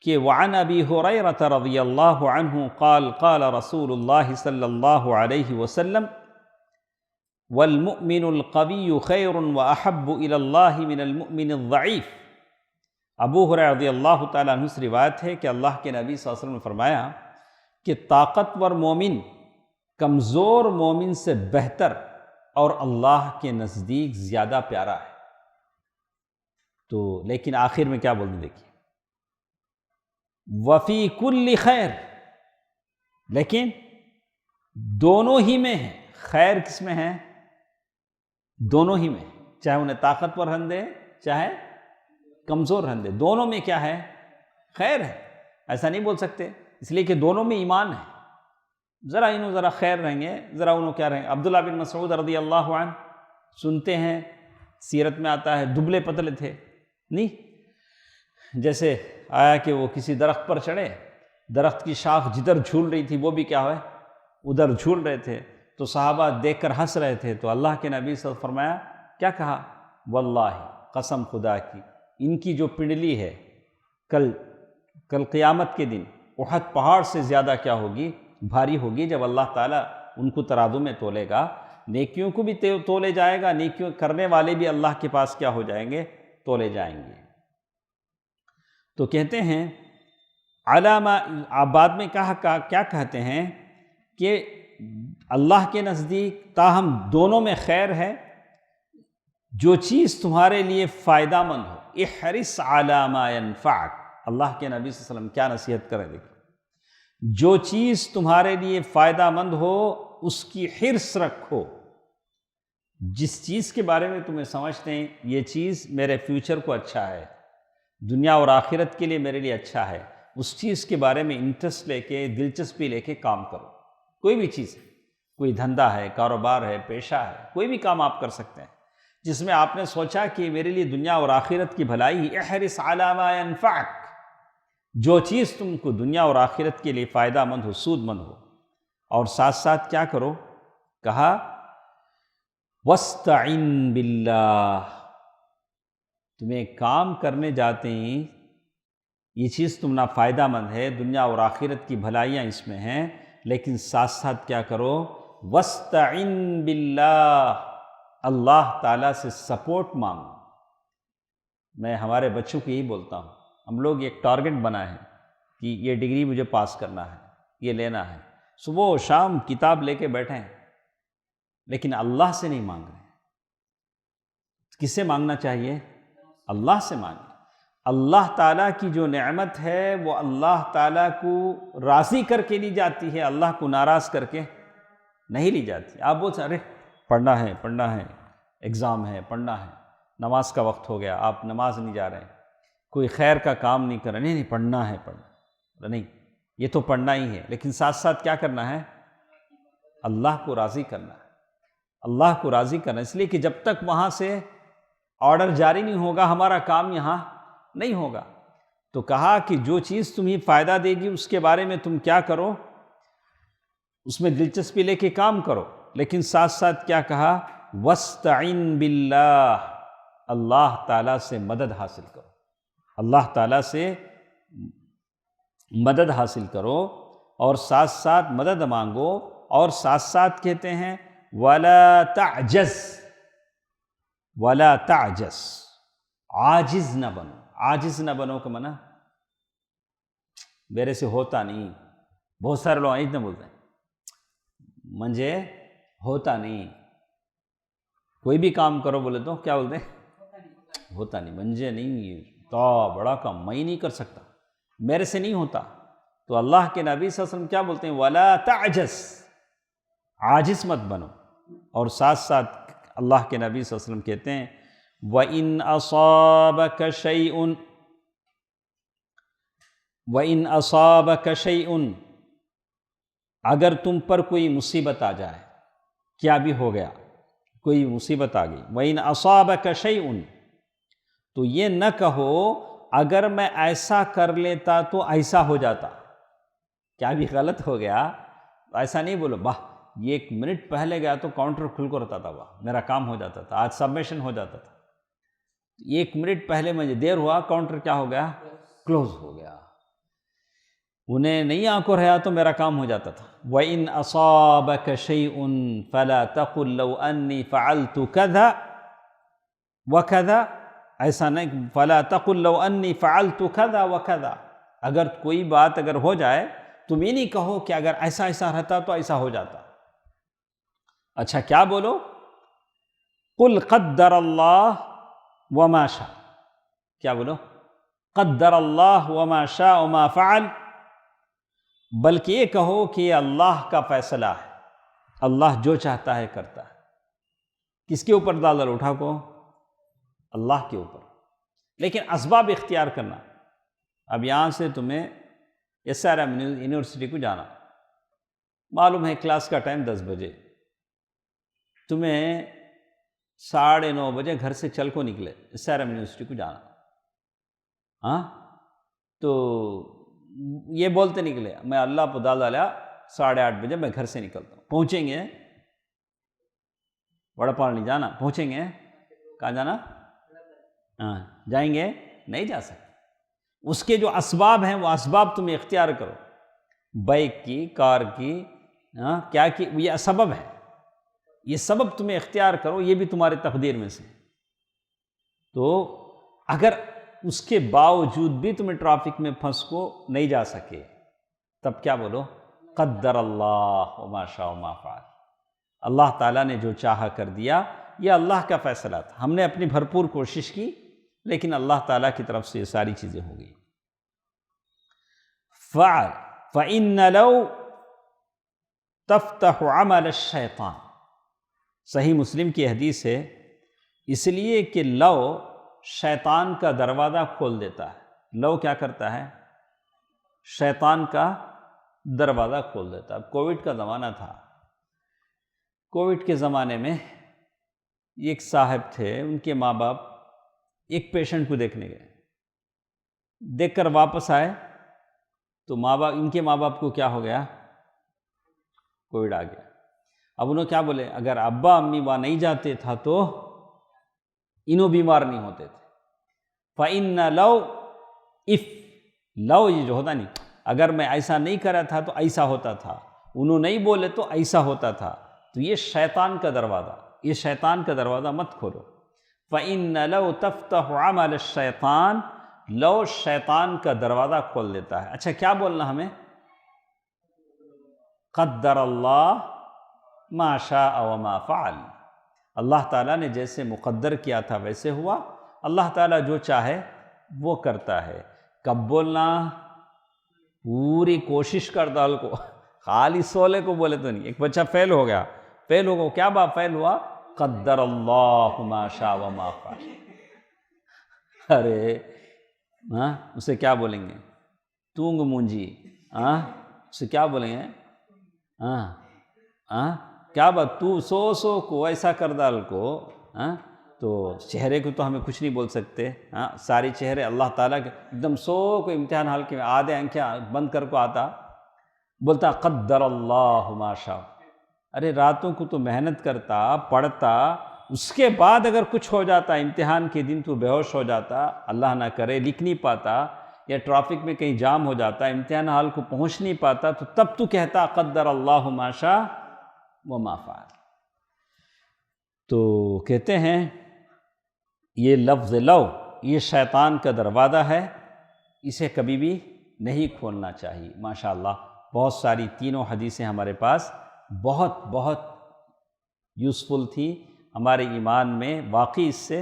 کہ وعن ابی ہریرہ رضی اللہ عنہ قال قال رسول اللہ صلی اللہ علیہ وسلم والمؤمن القوی خیر واحب الی اللہ من المؤمن الضعیف۔ ابو ہریرہ رضی اللہ تعالیٰ عنہ سے روایت ہے کہ اللہ کے نبی صلی اللہ علیہ وسلم نے فرمایا کہ طاقتور مومن کمزور مومن سے بہتر اور اللہ کے نزدیک زیادہ پیارا ہے۔ تو لیکن آخر میں کیا بولتے دیکھیے، وفی کل خیر، لیکن دونوں ہی میں ہے خیر، کس میں ہے، دونوں ہی میں، چاہے انہیں طاقتور رہندے چاہے کمزور رہندے، دونوں میں کیا ہے، خیر ہے۔ ایسا نہیں بول سکتے، اس لیے کہ دونوں میں ایمان ہے، ذرا انہوں ذرا خیر رہیں گے، ذرا انہوں کیا رہیں گے۔ عبداللہ بن مسعود رضی اللہ عنہ سنتے ہیں، سیرت میں آتا ہے دبلے پتلے تھے، نہیں جیسے آیا کہ وہ کسی درخت پر چڑھے، درخت کی شاخ جدھر جھول رہی تھی وہ بھی کیا ہوئے، ادھر جھول رہے تھے، تو صحابہ دیکھ کر ہنس رہے تھے، تو اللہ کے نبی صلی اللہ علیہ وسلم فرمایا، کیا کہا، واللہ، قسم خدا کی، ان کی جو پنڈلی ہے کل قیامت کے دن احد پہاڑ سے زیادہ کیا ہوگی، بھاری ہوگی، جب اللہ تعالیٰ ان کو ترازو میں تولے گا، نیکیوں کو بھی تولے جائے گا، نیکیوں کرنے والے بھی اللہ کے پاس کیا ہو جائیں گے، تولے جائیں گے۔ تو کہتے ہیں علامہ، بعد میں کہا کیا کہتے ہیں کہ اللہ کے نزدیک تاہم دونوں میں خیر ہے، جو چیز تمہارے لیے فائدہ مند ہو۔ احرص علی ما ینفعک، اللہ کے نبی صلی اللہ علیہ وسلم کیا نصیحت کریں دیکھیں، جو چیز تمہارے لیے فائدہ مند ہو اس کی حرص رکھو۔ جس چیز کے بارے میں تمہیں سمجھتے ہیں یہ چیز میرے فیوچر کو اچھا ہے، دنیا اور آخرت کے لیے میرے لیے اچھا ہے، اس چیز کے بارے میں انٹرسٹ لے کے، دلچسپی لے کے کام کرو۔ کوئی بھی چیز ہے، کوئی دھندا ہے، کاروبار ہے، پیشہ ہے، کوئی بھی کام آپ کر سکتے ہیں جس میں آپ نے سوچا کہ میرے لیے دنیا اور آخرت کی بھلائی۔ احرص علی ما ینفعک، جو چیز تم کو دنیا اور آخرت کے لیے فائدہ مند ہو، سود مند ہو، اور ساتھ ساتھ کیا کرو، کہا وَاسْتَعِن بِاللَّهِ، تمہیں کام کرنے جاتے ہیں یہ چیز تم نہ فائدہ مند ہے، دنیا اور آخرت کی بھلائیاں اس میں ہیں، لیکن ساتھ ساتھ کیا کرو، وَاسْتَعِن بِاللَّهِ، اللہ تعالیٰ سے سپورٹ مانگو۔ میں ہمارے بچوں کو یہی بولتا ہوں، ہم لوگ ایک ٹارگٹ بنائے ہیں کہ یہ ڈگری مجھے پاس کرنا ہے، یہ لینا ہے، صبح و شام کتاب لے کے بیٹھے ہیں، لیکن اللہ سے نہیں مانگ رہے۔ کس سے مانگنا چاہیے؟ اللہ سے مانگیں۔ اللہ تعالیٰ کی جو نعمت ہے وہ اللہ تعالیٰ کو راضی کر کے لی جاتی ہے، اللہ کو ناراض کر کے نہیں لی جاتی۔ آپ بولتے ارے پڑھنا ہے، ایگزام ہے، پڑھنا ہے، نماز کا وقت ہو گیا، آپ نماز نہیں جا رہے ہیں، کوئی خیر کا کام نہیں کر رہے، نہیں پڑھنا ہے، نہیں، یہ تو پڑھنا ہی ہے، لیکن ساتھ ساتھ کیا کرنا ہے؟ اللہ کو راضی کرنا ہے، اللہ کو راضی کرنا، اس لیے کہ جب تک وہاں سے آرڈر جاری نہیں ہوگا ہمارا کام یہاں نہیں ہوگا۔ تو کہا کہ جو چیز تمہیں فائدہ دے گی اس کے بارے میں تم کیا کرو، اس میں دلچسپی لے کے کام کرو، لیکن ساتھ ساتھ کیا کہا، وَاسْتَعِن بِاللَّهِ، اللہ تعالیٰ سے مدد حاصل کرو، اللہ تعالیٰ سے مدد حاصل کرو، اور ساتھ ساتھ مدد مانگو، اور ساتھ ساتھ کہتے ہیں وَلَا تَعْجَزْ، وَلَا تَعْجَزْ، عاجز نہ بنو۔ عاجز نہ بنو کا منع میرے سے ہوتا نہیں، بہت سارے لوگ عاجز نہ بولتے ہیں، منجھے ہوتا نہیں، کوئی بھی کام کرو بولے تو کیا بولتے ہیں؟ ہوتا نہیں، منجھے نہیں، تو بڑا کام میں ہی نہیں کر سکتا، میرے سے نہیں ہوتا۔ تو اللہ کے نبی صلی اللہ علیہ وسلم کیا بولتے ہیں؟ وَلَا تَعْجَزْ، عاجز مت بنو، اور ساتھ ساتھ اللہ کے نبی صلی اللہ علیہ وسلم کہتے ہیں وَإِنْ أَصَابَكَ شَيْءٌ، اگر تم پر کوئی مصیبت آ جائے، کیا بھی ہو گیا، کوئی مصیبت آ گئی، وَإِنْ أَصَابَكَ شَيْءٌ، تو یہ نہ کہو اگر میں ایسا کر لیتا تو ایسا ہو جاتا، کیا بھی غلط ہو گیا، ایسا نہیں بولو، واہ یہ 1 منٹ پہلے گیا تو کاؤنٹر کھل کر ہوتا تھا، واہ میرا کام ہو جاتا تھا، آج سبمیشن ہو جاتا تھا، 1 منٹ پہلے مجھے دیر ہوا، کاؤنٹر کیا ہو گیا؟ کلوز ہو گیا، انہیں نہیں آنکھوں رہا تو میرا کام ہو جاتا تھا۔ وَإِنْ أَصَابَكَ شَيْءٌ فَلَا تَقُلْ لَوْ أَنِّي فَعَلْتُ كَذَا وَكَذَا، ایسا نہیں، فَلَا تَقُلْ لَوْ أَنِّي فَعَلْتُ كَذَا وَكَذَا، اگر کوئی بات اگر ہو جائے تم یہ نہیں کہو کہ اگر ایسا ایسا رہتا تو ایسا ہو جاتا، اچھا کیا بولو؟ قُلْ قَدَّرَ اللَّهُ وَمَا شَاءَ، کیا بولو؟ قدر اللہ وما شاء وما فعل، بلکہ یہ کہو کہ یہ اللہ کا فیصلہ ہے، اللہ جو چاہتا ہے کرتا ہے۔ کس کے اوپر دال اٹھا کو؟ اللہ کے اوپر، لیکن اسباب اختیار کرنا۔ اب یہاں سے تمہیں SRM یونیورسٹی کو جانا، معلوم ہے کلاس کا ٹائم 10 بجے، تمہیں 9:30 بجے گھر سے چل کو نکلے SRM یونیورسٹی کو جانا، ہاں تو یہ بولتے نکلے میں اللہ پہ دال ڈالا 8:30 بجے میں گھر سے نکلتا ہوں، پہنچیں گے وڑا پاؤ نہیں جانا، پہنچیں گے کہاں جانا؟ ہاں جائیں گے نہیں جا سکتے، اس کے جو اسباب ہیں وہ اسباب تم اختیار کرو، بائک کی، کار کی، کیا کی، یہ سبب ہے، یہ سبب تمہیں اختیار کرو، یہ بھی تمہاری تقدیر میں سے۔ تو اگر اس کے باوجود بھی تمہیں ٹرافک میں پھنس کو نہیں جا سکے تب کیا بولو؟ قدر اللہ وما شاء وما فعل، اللہ تعالیٰ نے جو چاہا کر دیا، یہ اللہ کا فیصلہ تھا، ہم نے اپنی بھرپور کوشش کی لیکن اللہ تعالیٰ کی طرف سے یہ ساری چیزیں ہو گئی۔ فعل فإن لو تفتح عمل الشیطان، صحیح مسلم کی حدیث ہے، اس لیے کہ لو شیطان کا دروازہ کھول دیتا ہے۔ لو کیا کرتا ہے؟ شیطان کا دروازہ کھول دیتا ہے۔ کووڈ کا زمانہ تھا، کووڈ کے زمانے میں ایک صاحب تھے، ان کے ماں باپ ایک پیشنٹ کو دیکھنے گئے، دیکھ کر واپس آئے تو ان کے ماں باپ کو کیا ہو گیا؟ کووڈ آ گیا۔ اب انہوں کیا بولے؟ اگر ابا امی وہاں نہیں جاتے تھا تو انہوں بیمار نہیں ہوتے تھے۔ فَإِنَّ لَوْ لو یہ جو ہوتا نہیں، اگر میں ایسا نہیں کرا تھا تو ایسا ہوتا تھا، انہوں نہیں بولے تو ایسا ہوتا تھا۔ تو یہ شیطان کا دروازہ، یہ شیطان کا دروازہ مت کھولو۔ فَإِنَّ لَوْ تَفْتَحُ عَمَلَ الشَّيْطَانِ، لو شیطان کا دروازہ کھول دیتا ہے۔ اچھا کیا بولنا ہمیں؟ قدر اللہ ما شاء وما فعل، اللہ تعالیٰ نے جیسے مقدر کیا تھا ویسے ہوا، اللہ تعالیٰ جو چاہے وہ کرتا ہے۔ کب بولنا؟ پوری کوشش کر ڈال کو، خالی سولے کو بولے تو نہیں۔ ایک بچہ فیل ہو گیا، فیل ہو گیا، کیا بات فیل ہوا؟ قدر اللہ ما شاء وما فعل۔ ارے اسے کیا بولیں گے؟ تونگ مونجی، اسے کیا بولیں گے؟ کیا بات، تو سو کو ایسا کر ڈال کو۔ تو چہرے کو تو ہمیں کچھ نہیں بول سکتے، ساری چہرے اللہ تعالیٰ کے، ایک دم سو کو امتحان حال کے آدھے آنکھیں بند کر کو آتا، بولتا قدر اللہ ما شاء۔ ارے راتوں کو تو محنت کرتا، پڑھتا، اس کے بعد اگر کچھ ہو جاتا امتحان کے دن تو بے ہوش ہو جاتا، اللہ نہ کرے لکھ نہیں پاتا، یا ٹرافک میں کہیں جام ہو جاتا، امتحان حال کو پہنچ نہیں پاتا، تو تب تو کہتا قدر اللہ ما شاء وما فعل۔ تو کہتے ہیں یہ لفظ لو یہ شیطان کا دروازہ ہے، اسے کبھی بھی نہیں کھولنا چاہیے۔ ماشاءاللہ بہت ساری تینوں حدیثیں ہمارے پاس بہت یوزفل تھی ہمارے ایمان میں۔ واقعی اس سے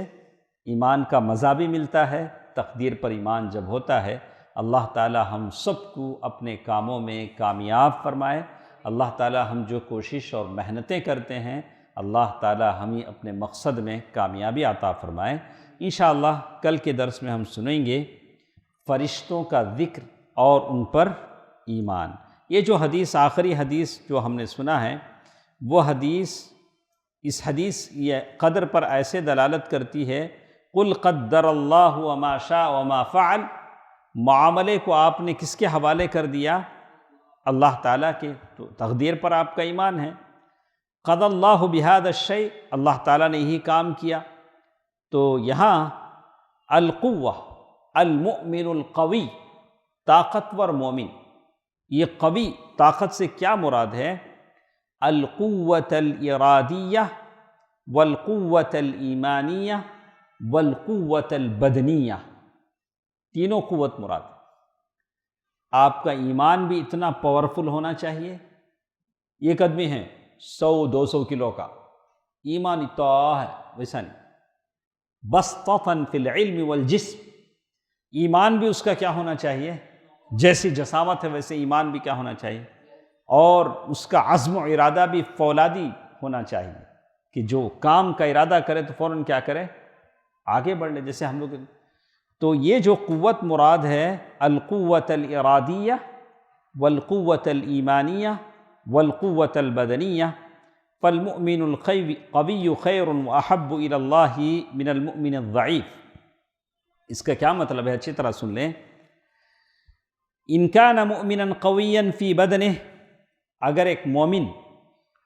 ایمان کا مزہ بھی ملتا ہے۔ تقدیر پر ایمان جب ہوتا ہے، اللہ تعالی ہم سب کو اپنے کاموں میں کامیاب فرمائے۔ اللہ تعالی ہم جو کوشش اور محنتیں کرتے ہیں، اللہ تعالی ہمیں اپنے مقصد میں کامیابی عطا فرمائے۔ انشاءاللہ کل کے درس میں ہم سنیں گے فرشتوں کا ذکر اور ان پر ایمان۔ یہ جو حدیث، آخری حدیث جو ہم نے سنا ہے، وہ حدیث، اس حدیث یہ قدر پر ایسے دلالت کرتی ہے، قل قدر اللہ وما شاء وما فعل۔ معاملے کو آپ نے کس کے حوالے کر دیا؟ اللہ تعالیٰ کے، تو تقدیر پر آپ کا ایمان ہے۔ قضى اللہ بهذا الشيء، اللہ تعالیٰ نے یہی کام کیا۔ تو یہاں القوہ، المؤمن القوی، طاقتور مومن، یہ قوی طاقت سے کیا مراد ہے؟ القوة الارادیہ والقوة الایمانیہ والقوة البدنیہ، تینوں قوت مراد۔ آپ کا ایمان بھی اتنا پاورفل ہونا چاہیے۔ ایک آدمی ہے 100-200 کلو کا ایمان، اتنا ہے، ویسا نہیں۔ بسطۃ فی العلم والجسم، ایمان بھی اس کا کیا ہونا چاہیے؟ جیسی جسامت ہے ویسے ایمان بھی کیا ہونا چاہیے، اور اس کا عزم و ارادہ بھی فولادی ہونا چاہیے، کہ جو کام کا ارادہ کرے تو فوراً کیا کرے؟ آگے بڑھ لے، جیسے ہم لوگ۔ تو یہ جو قوت مراد ہے، القوة الارادیہ والقوة الایمانیہ والقوة البدنیہ، فالمؤمن القوی خیر واحب الی اللہ من المؤمن الضعیف۔ اس کا کیا مطلب ہے؟ اچھی طرح سن لیں۔ ان کان مؤمنا قویا فی بدنہ، اگر ایک مومن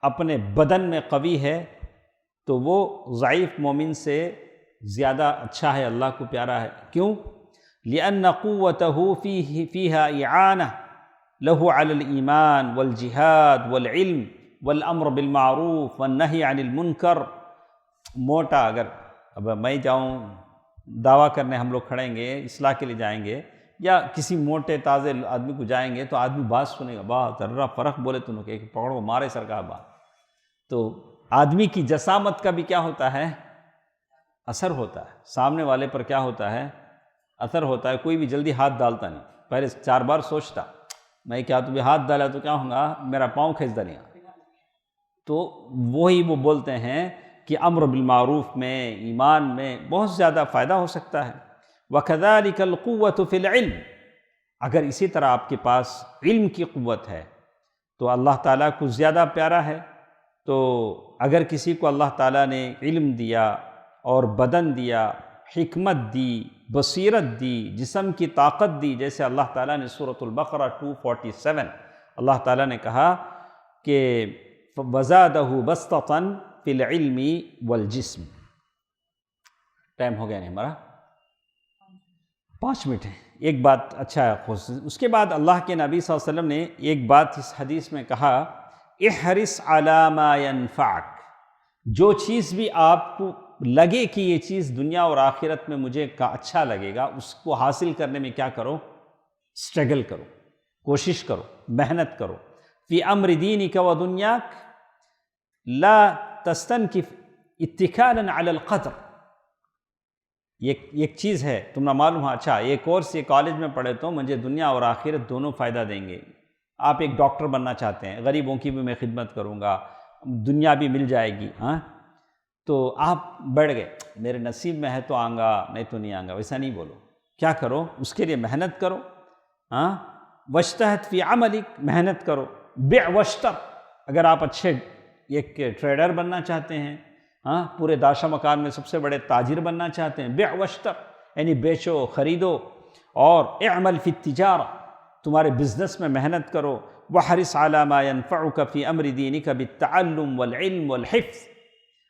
اپنے بدن میں قوی ہے تو وہ ضعیف مومن سے زیادہ اچھا ہے، اللہ کو پیارا ہے۔ کیوں؟ لأن قوته فيها اعانہ له على الایمان والجہاد والعلم والامر بالمعروف والنہی عن المنکر۔ موٹا اگر اب میں جاؤں دعویٰ کرنے، ہم لوگ کھڑیں گے، اصلاح کے لیے جائیں گے، یا کسی موٹے تازے آدمی کو جائیں گے تو آدمی بات سنے گا، بات ذرہ فرق بولے تو انہوں کہ پکڑو مارے سرکار بات. تو آدمی کی جسامت کا بھی کیا ہوتا ہے؟ اثر ہوتا ہے. سامنے والے پر کیا ہوتا ہے؟ اثر ہوتا ہے. کوئی بھی جلدی ہاتھ ڈالتا نہیں، پہلے 4 بار سوچتا میں کیا تمہیں ہاتھ ڈالا تو کیا ہوگا، میرا پاؤں کھینچ دیا. تو وہی وہ بولتے ہیں کہ امر بالمعروف میں، ایمان میں بہت زیادہ فائدہ ہو سکتا ہے. وَكَذَلِكَ الْقُوَّةُ فِي الْعِلْمِ، اگر اسی طرح آپ کے پاس علم کی قوت ہے تو اللہ تعالیٰ کو زیادہ پیارا ہے. تو اگر کسی کو اللہ تعالیٰ نے علم دیا اور بدن دیا، حکمت دی، بصیرت دی، جسم کی طاقت دی، جیسے اللہ تعالیٰ نے سورۃ البقرہ 247 اللہ تعالیٰ نے کہا کہ وَزَادَهُ بَسْطَةً فِي الْعِلْمِ وَالْجِسْمِ. ٹائم ہو گیا نہیں ہمارا، 5 منٹ ہے. ایک بات اچھا ہے، اس کے بعد اللہ کے نبی صلی اللہ علیہ وسلم نے ایک بات اس حدیث میں کہا، احرص علی ما ینفعک، جو چیز بھی آپ کو لگے کہ یہ چیز دنیا اور آخرت میں مجھے اچھا لگے گا، اس کو حاصل کرنے میں کیا کرو؟ اسٹرگل کرو، کوشش کرو، محنت کرو. فی امر دینک و دنیاک لا تستنکف اتکالا علی القدر. ایک چیز ہے تم نہ معلوم ہے، اچھا یہ کورس یہ کالج میں پڑھے تو مجھے دنیا اور آخرت دونوں فائدہ دیں گے. آپ ایک ڈاکٹر بننا چاہتے ہیں، غریبوں کی بھی میں خدمت کروں گا، دنیا بھی مل جائے گی، ہاں تو آپ بڑھ گئے، میرے نصیب میں ہے تو آؤں گا، نہیں تو نہیں آؤں گا. ویسا نہیں بولو، کیا کرو؟ اس کے لیے محنت کرو. ہاں واجتہد فی عملک، محنت کرو. بیع واشتر، اگر آپ اچھے ایک ٹریڈر بننا چاہتے ہیں، ہاں پورے داشا مکان میں سب سے بڑے تاجر بننا چاہتے ہیں، بیع واشتر یعنی بیچو خریدو. اور اعمل فی التجارہ، تمہارے بزنس میں محنت کرو. وحرص علی ما ینفعک فی امر دینک بالتعلم والعلم والحفظ،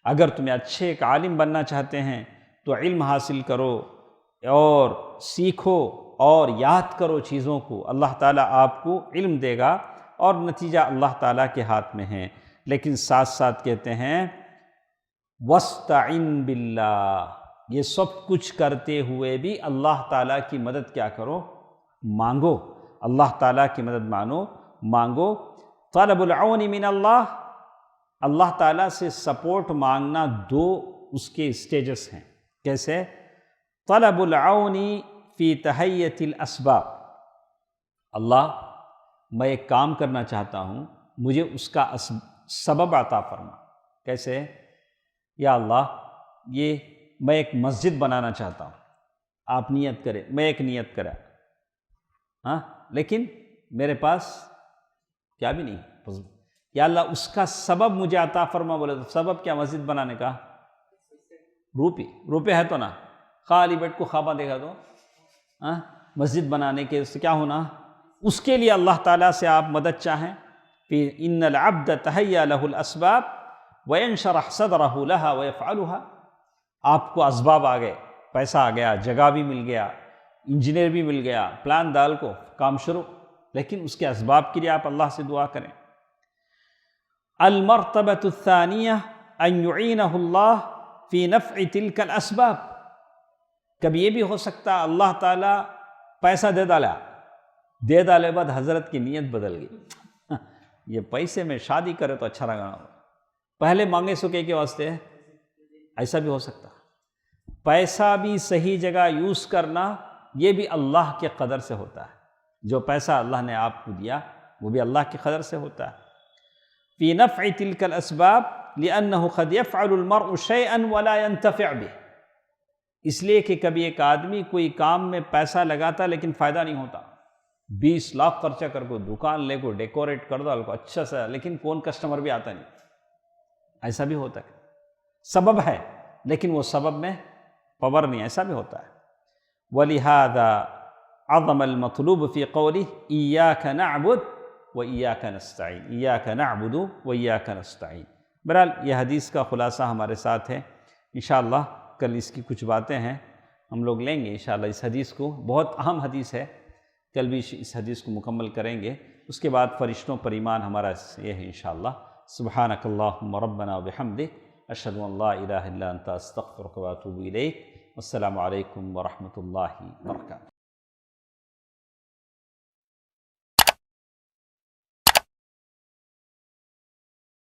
اگر تمہیں اچھے ایک عالم بننا چاہتے ہیں تو علم حاصل کرو اور سیکھو اور یاد کرو چیزوں کو. اللہ تعالیٰ آپ کو علم دے گا اور نتیجہ اللہ تعالیٰ کے ہاتھ میں ہے. لیکن ساتھ ساتھ کہتے ہیں وَاسْتَعِن بِاللَّهِ، یہ سب کچھ کرتے ہوئے بھی اللہ تعالیٰ کی مدد کیا کرو؟ مانگو. اللہ تعالیٰ کی مدد مانگو. طلب العون من اللہ، اللہ تعالیٰ سے سپورٹ مانگنا 2 اس کے سٹیجز ہیں. کیسے؟ طلب العون فی تہیۃ الاسباب، اللہ میں ایک کام کرنا چاہتا ہوں، مجھے اس کا سبب عطا فرما. کیسے؟ یا اللہ یہ میں ایک مسجد بنانا چاہتا ہوں، آپ نیت کریں، میں ایک نیت کرا، ہاں لیکن میرے پاس کیا بھی نہیں. یا اللہ اس کا سبب مجھے عطا فرما. بولے تو سبب کیا؟ مسجد بنانے کا روپے ہے تو نا، خالی بیٹھ کو خوابہ دیکھا تو مسجد بنانے کے اس سے کیا ہونا؟ اس کے لیے اللہ تعالیٰ سے آپ مدد چاہیں. پھر ان العبد تہیّا لہ الاسباب وینشرح صدرہ لہا ویفعلھا، آپ کو اسباب آ گئے، پیسہ آ گیا، جگہ بھی مل گیا، انجینئر بھی مل گیا، پلان ڈال کو کام شروع. لیکن اس کے اسباب کے لیے آپ اللہ سے دعا کریں. المرتبۃ الثانیہ ان یعینہ اللہ فی نفع تلک الاسباب، کبھی یہ بھی ہو سکتا اللہ تعالیٰ پیسہ دے ڈالے بعد حضرت کی نیت بدل گئی، یہ پیسے میں شادی کرے تو اچھا لگا، پہلے مانگے سکے کے واسطے، ایسا بھی ہو سکتا. پیسہ بھی صحیح جگہ یوز کرنا یہ بھی اللہ کے قدر سے ہوتا ہے. جو پیسہ اللہ نے آپ کو دیا وہ بھی اللہ کی قدر سے ہوتا ہے. فی نفع تلک الاسباب لأنه قد يفعل المرء شيئا ولا ينتفع به، اس لیے کہ کبھی ایک آدمی کوئی کام میں پیسہ لگاتا لیکن فائدہ نہیں ہوتا. 20 لاکھ خرچہ کر کو دکان لے کو ڈیکوریٹ کر دو کو اچھا سا، لیکن کون کسٹمر بھی آتا نہیں. ایسا بھی ہوتا ہے، سبب ہے لیکن وہ سبب میں پاور نہیں، ایسا بھی ہوتا ہے. وَلِهَذَا عظم المطلوب فی قوله إِيَّاكَ نَعْبُدُ وَإِيَّاكَ نَسْتَعِينُ، إِيَّاكَ نَعْبُدُ وَإِيَّاكَ نَسْتَعِينُ. بہرحال یہ حدیث کا خلاصہ ہمارے ساتھ ہے. انشاءاللہ کل اس کی کچھ باتیں ہیں ہم لوگ لیں گے انشاءاللہ. اس حدیث کو بہت اہم حدیث ہے، کل بھی اس حدیث کو مکمل کریں گے. اس کے بعد فرشتوں پر ایمان ہمارا یہ ہے انشاءاللہ. سبحانک اللہم ربنا وبحمدک، اشہد ان لا الہ الا انت، استغفرک واتوب الیک. السلام علیکم ورحمۃ اللہ وبرکاتہ.